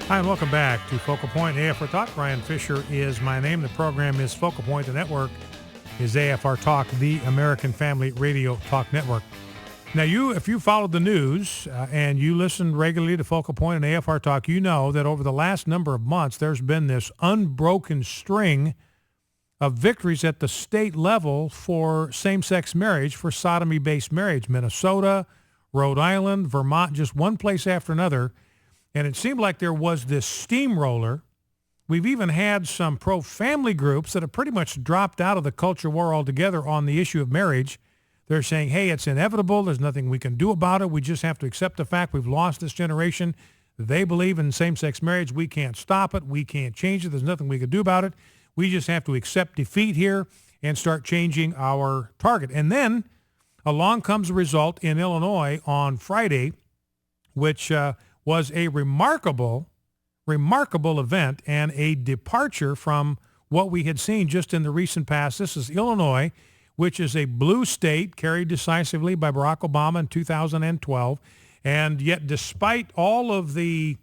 Hi, and welcome back to Focal Point AFR Talk. Brian Fisher is my name. The program is Focal Point. The network is AFR Talk, the American Family Radio Talk Network. Now, if you followed the news and you listened regularly to Focal Point and AFR Talk, you know that over the last number of months, there's been this unbroken string of victories at the state level for same-sex marriage, for sodomy-based marriage. Minnesota, Rhode Island, Vermont, just one place after another. And it seemed like there was this steamroller. We've even had some pro-family groups that have pretty much dropped out of the culture war altogether on the issue of marriage. They're saying, hey, it's inevitable. There's nothing we can do about it. We just have to accept the fact we've lost this generation. They believe in same-sex marriage. We can't stop it. We can't change it. There's nothing we can do about it. We just have to accept defeat here and start changing our target. And then along comes a result in Illinois on Friday, which was a remarkable event and a departure from what we had seen just in the recent past. This is Illinois, which is a blue state carried decisively by Barack Obama in 2012. And yet, despite all of the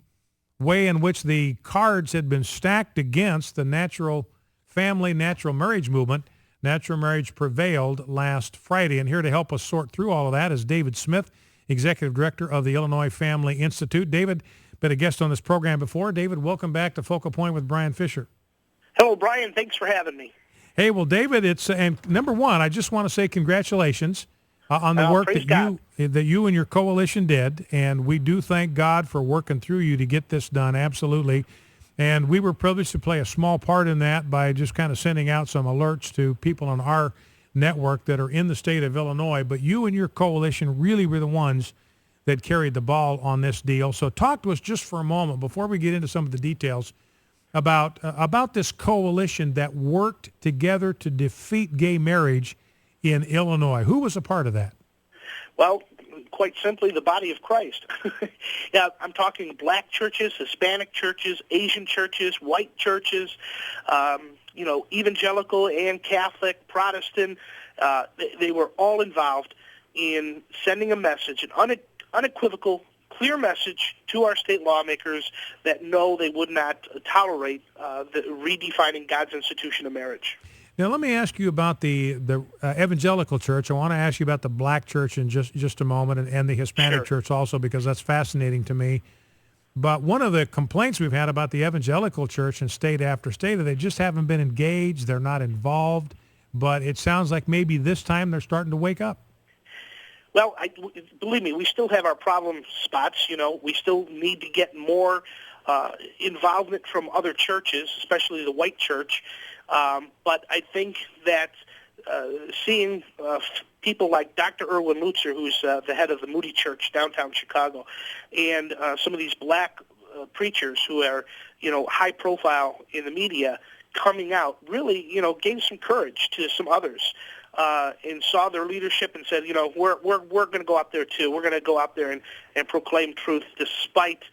way in which the cards had been stacked against the natural family, natural marriage movement, natural marriage prevailed last Friday. And here to help us sort through all of that is David Smith, Executive Director of the Illinois Family Institute. David, been a guest on this program before. David, welcome back to Focal Point with Brian Fisher. Hello, Brian. Thanks for having me. Hey, well, David, and number one, I just want to say congratulations on the work that you and your coalition did, and we do thank God for working through you to get this done, absolutely. And we were privileged to play a small part in that by just kind of sending out some alerts to people on our network that are in the state of Illinois, but you and your coalition really were the ones that carried the ball on this deal. So talk to us just for a moment before we get into some of the details about this coalition that worked together to defeat gay marriage in Illinois. Who was a part of that? Well, quite simply, the body of Christ. Yeah, I'm talking black churches, Hispanic churches, Asian churches, white churches, evangelical and Catholic, Protestant. They were all involved in sending a message, an unequivocal, clear message to our state lawmakers that no, they would not tolerate the redefining God's institution of marriage. Now, let me ask you about the evangelical church. I want to ask you about the black church in just a moment, and the Hispanic church also, because that's fascinating to me. But one of the complaints we've had about the evangelical church in state after state is they just haven't been engaged. They're not involved. But it sounds like maybe this time they're starting to wake up. Well, believe me, we still have our problem spots. We still need to get more involvement from other churches, especially the white church. But I think that seeing people like Dr. Erwin Lutzer, who's the head of the Moody Church downtown Chicago, and some of these black preachers who are, high profile in the media coming out, really, gave some courage to some others. And saw their leadership and said, we're going to go out there too. We're going to go out there and proclaim truth despite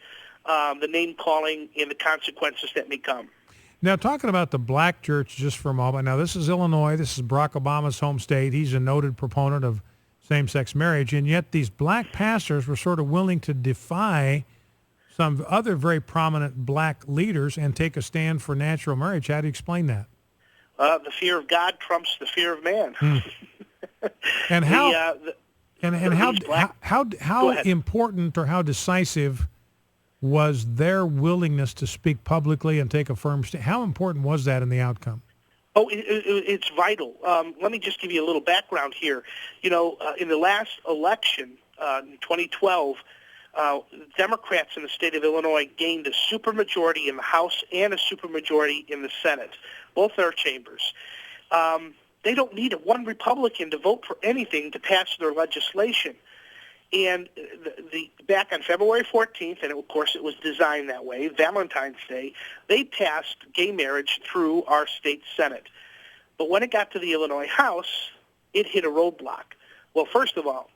the name calling and the consequences that may come. Now, talking about the black church just for a moment. Now, this is Illinois. This is Barack Obama's home state. He's a noted proponent of same-sex marriage, and yet these black pastors were sort of willing to defy some other very prominent black leaders and take a stand for natural marriage. How do you explain that? The fear of God trumps the fear of man. And how how important or how decisive was their willingness to speak publicly and take a firm stand? How important was that in the outcome? Oh, it's vital. Let me just give you a little background here. In the last election, in 2012, Democrats in the state of Illinois gained a supermajority in the House and a supermajority in the Senate, both their chambers. They don't need one Republican to vote for anything to pass their legislation. And back on February 14th, and of course it was designed that way, Valentine's Day, they passed gay marriage through our state Senate. But when it got to the Illinois House, it hit a roadblock. Well, first of all,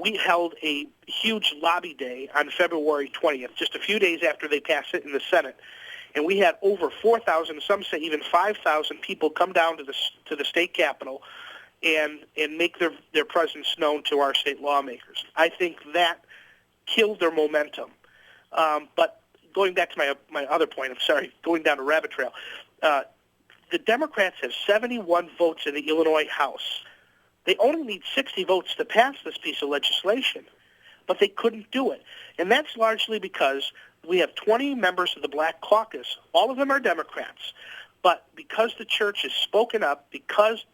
we held a huge lobby day on February 20th, just a few days after they passed it in the Senate. And we had over 4,000, some say even 5,000 people come down to the state capitol and make their presence known to our state lawmakers. I think that killed their momentum. But going back to my other point, I'm sorry, going down a rabbit trail. The Democrats have 71 votes in the Illinois House. They only need 60 votes to pass this piece of legislation, but they couldn't do it. And that's largely because we have 20 members of the Black Caucus. All of them are Democrats. But because the church has spoken up, because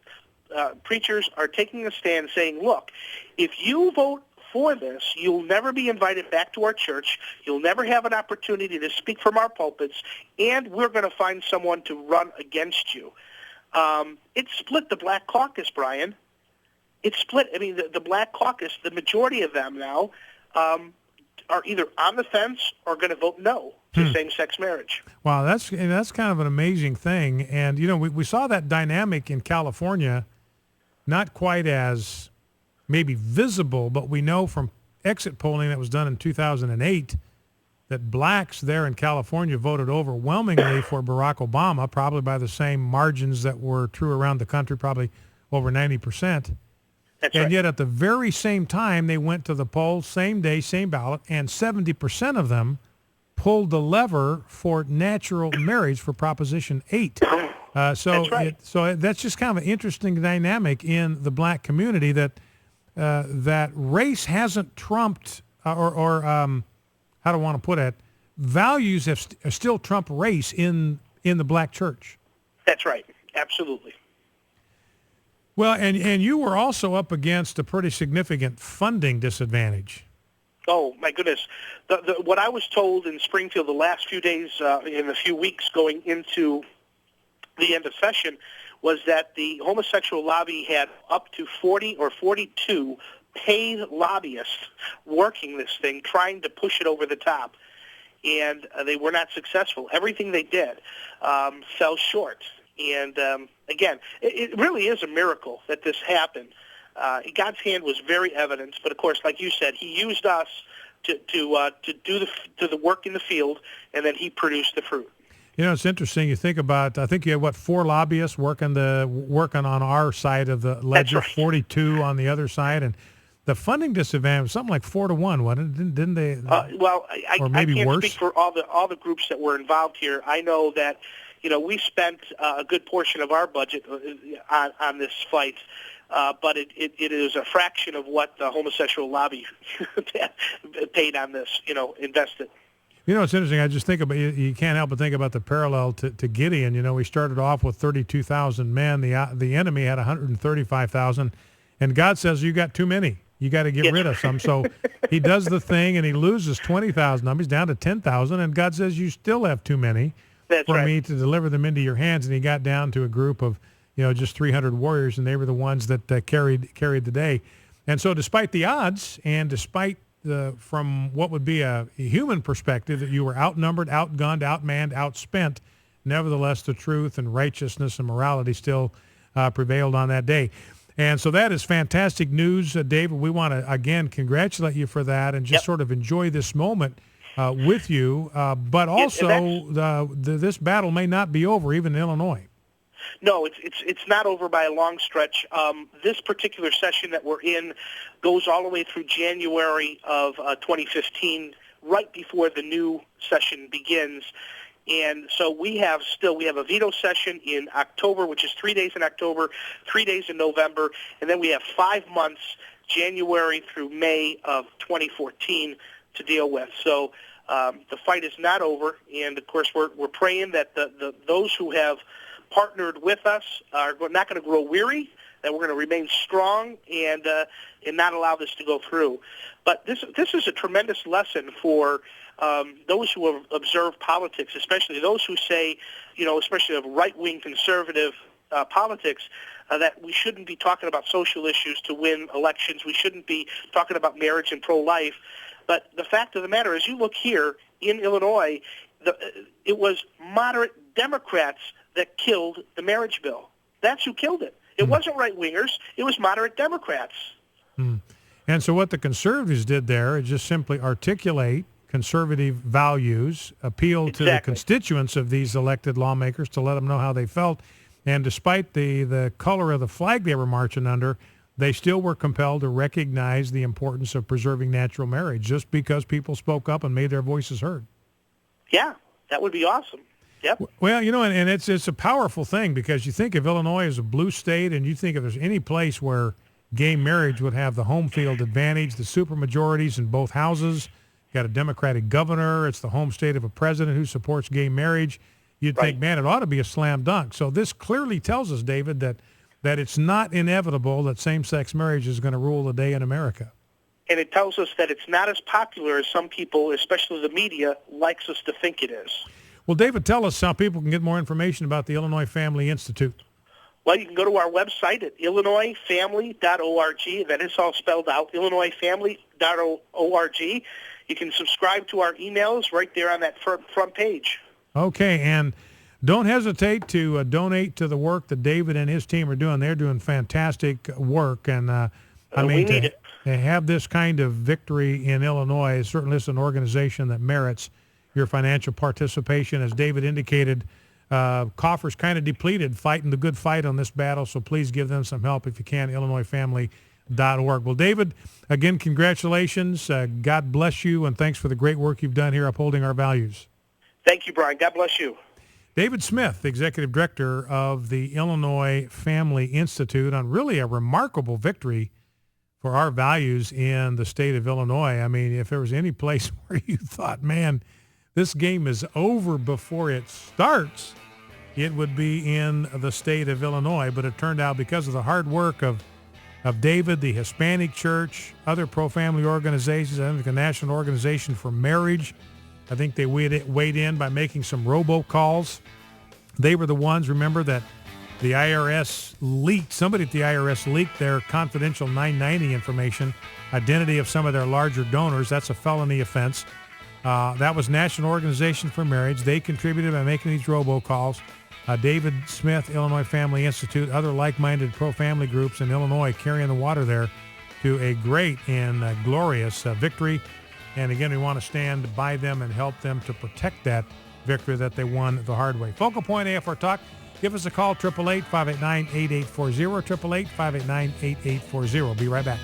preachers are taking a stand saying, look, if you vote for this, you'll never be invited back to our church, you'll never have an opportunity to speak from our pulpits, and we're going to find someone to run against you. It split the Black Caucus, Brian. It split. I mean, the Black Caucus, the majority of them now are either on the fence or going to vote no to same-sex marriage. Wow, that's kind of an amazing thing. And, you know, we saw that dynamic in California, not quite as maybe visible, but we know from exit polling that was done in 2008 that blacks there in California voted overwhelmingly for Barack Obama, probably by the same margins that were true around the country, probably over 90%. That's and right. yet at the very same time, they went to the polls, same day, same ballot, and 70% of them pulled the lever for natural marriage for Proposition 8. That's right. So that's just kind of an interesting dynamic in the black community that that race hasn't trumped, or how do I want to put it, values have still trumped race in the black church. That's right. Absolutely. Well, and you were also up against a pretty significant funding disadvantage. Oh, my goodness. What I was told in Springfield the last few days, in a few weeks going into the end of session, was that the homosexual lobby had up to 40 or 42 paid lobbyists working this thing, trying to push it over the top. And they were not successful. Everything they did fell short. And again, it really is a miracle that this happened. God's hand was very evident, but of course, like you said, He used us to do the work in the field, and then He produced the fruit. You know, it's interesting. You think about, I think you had 4 lobbyists working on our side of the ledger, That's right. 42 on the other side, and the funding disadvantage was something like 4-1, wasn't it? Didn't they? Well, or I maybe can't worse? speak for all the groups that were involved here. I know that, you know, we spent a good portion of our budget on this fight, but it is a fraction of what the homosexual lobby paid on this, you know, invested. You know, it's interesting. I just think about, you can't help but think about the parallel to Gideon. You know, we started off with 32,000 men. The enemy had 135,000. And God says, you got too many. You got to get rid of some. So He does the thing, and He loses 20,000 of them. He's down to 10,000. And God says, you still have too many for me to deliver them into your hands. And He got down to a group of, you know, just 300 warriors, and they were the ones that carried the day. And so despite the odds, and despite from what would be a human perspective, that you were outnumbered, outgunned, outmanned, outspent, nevertheless the truth and righteousness and morality still prevailed on that day. And so that is fantastic news, David. We want to, again, congratulate you for that, and just sort of enjoy this moment with you. But also, this battle may not be over, even in Illinois. No, it's not over by a long stretch. This particular session that we're in goes all the way through January of 2015, right before the new session begins. And so we have a veto session in October, which is 3 days in October, 3 days in November, and then we have 5 months, January through May of 2014, to deal with. So the fight is not over, and of course we're praying that those who have partnered with us are not going to grow weary, that we're going to remain strong and not allow this to go through. But this is a tremendous lesson for those who have observed politics, especially those who say, you know, especially of right-wing conservative politics, that we shouldn't be talking about social issues to win elections. We shouldn't be talking about marriage and pro-life. But the fact of the matter is, you look here in Illinois, it was moderate Democrats that killed the marriage bill. That's who killed it. It wasn't right-wingers. It was moderate Democrats. And so what the conservatives did there is just simply articulate conservative values, appeal to the constituents of these elected lawmakers to let them know how they felt. And despite the color of the flag they were marching under, they still were compelled to recognize the importance of preserving natural marriage just because people spoke up and made their voices heard. Yeah, that would be awesome. Yep. Well, and it's a powerful thing because you think of Illinois as a blue state, and you think if there's any place where gay marriage would have the home field advantage, the supermajorities in both houses. You got a Democratic governor. It's the home state of a president who supports gay marriage. You'd think, man, it ought to be a slam dunk. So this clearly tells us, David, that it's not inevitable that same-sex marriage is going to rule the day in America. And it tells us that it's not as popular as some people, especially the media, likes us to think it is. Well, David, tell us how people can get more information about the Illinois Family Institute. Well, you can go to our website at illinoisfamily.org. That is all spelled out, illinoisfamily.org. You can subscribe to our emails right there on that front page. Okay, and don't hesitate to donate to the work that David and his team are doing. They're doing fantastic work, and we need it. To have this kind of victory in Illinois is certainly an organization that merits your financial participation. As David indicated, coffers kind of depleted fighting the good fight on this battle, so please give them some help if you can, illinoisfamily.org. Well, David, again, congratulations. God bless you, and thanks for the great work you've done here upholding our values. Thank you, Brian. God bless you. David Smith, Executive Director of the Illinois Family Institute, on really a remarkable victory for our values in the state of Illinois. I mean, if there was any place where you thought, man, this game is over before it starts, it would be in the state of Illinois. But it turned out because of the hard work of David, the Hispanic Church, other pro-family organizations, I think the National Organization for Marriage, I think they weighed in by making some robocalls. They were the ones, remember, that the IRS leaked, somebody at the IRS leaked their confidential 990 information, identity of some of their larger donors. That's a felony offense. That was National Organization for Marriage. They contributed by making these robocalls. David Smith, Illinois Family Institute, other like-minded pro-family groups in Illinois carrying the water there to a great and glorious victory. And again, we want to stand by them and help them to protect that victory that they won the hard way. Focal Point AFR Talk. Give us a call, 888-589-8840, 888-589-8840. Be right back.